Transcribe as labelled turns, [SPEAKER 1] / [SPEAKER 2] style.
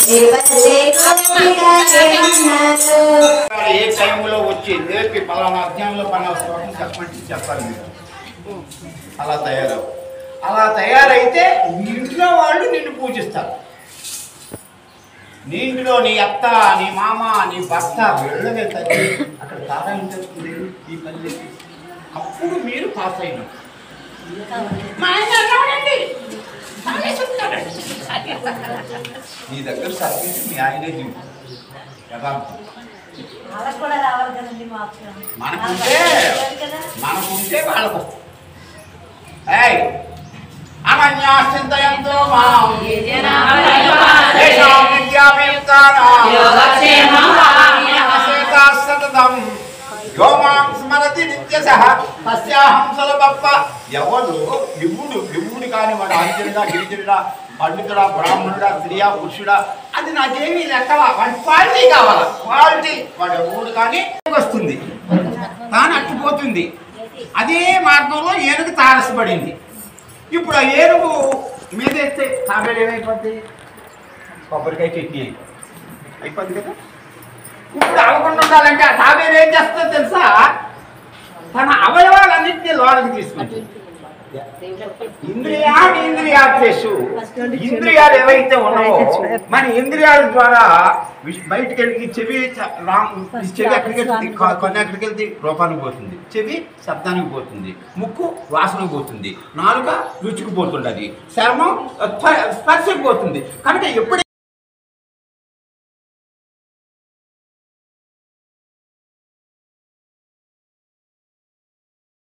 [SPEAKER 1] ఏ టైంలో వచ్చి నేర్పి పలానా అధ్యాయంలో పలానా శ్లోకం చెప్పండి చెప్పాలి మీరు. అలా తయారైతే మీ ఇంట్లో వాళ్ళు నిన్ను పూజిస్తారు. నీ ఇంట్లో నీ అత్త, నీ మామ, నీ భర్త వెళ్ళవే తల్లి అక్కడ తారాయం చేస్తుంది ఈ పల్లె. అప్పుడు మీరు పాస్ అయినారు. నీ దగ్గర సర్వీస్ మీ ఆయనే జీవితం యథార్థం. మనకుంటే వాళ్ళకు అనన్యాశ్చింతయంతో మాం సతతం యో మాం స్మరతి నిత్యశః తస్యాహం సర్వప్ప. ఎవరు లింగుడు కాని వాడు అంజనుడా, గిరిజనుడా, పండితుడా, బ్రాహ్మణుడా, స్త్రీయా, పురుషుడా అది నాకేమీ లెక్కలా. వాడి క్వాలిటీ కావాలా. క్వాలిటీ వాడు ఎవడు కానీ వస్తుంది తాను అట్టుపోతుంది. అదే మార్గంలో ఏనుగు తారసపడింది. ఇప్పుడు ఆ ఏనుగు మీద వేస్తే తాబేలు ఏమైపోద్ది? కొబ్బరికాయ చట్నీ అయిపోద్ది కదా. ఇప్పుడు అవ్వకుండా ఉండాలంటే ఆ తాబేలు ఏం చేస్తుందో తెలుసా? తన అవయవాలన్నింటినీ లోనికి తీసుకుంటుంది. ఇంద్రియాలు ఏవైతే ఉన్నావో మన ఇంద్రియాల ద్వారా బయటకు వెళ్ళి చెవి ఎక్కడికి వెళ్తుంది? కొన్ని ఎక్కడికి వెళ్తే రూపానికి పోతుంది, చెవి శబ్దానికి పోతుంది, ముక్కు వాసనకు పోతుంది, నాలుక రుచికి పోతుంది, చర్మం స్పర్శకు పోతుంది. కాబట్టి ఎప్పుడు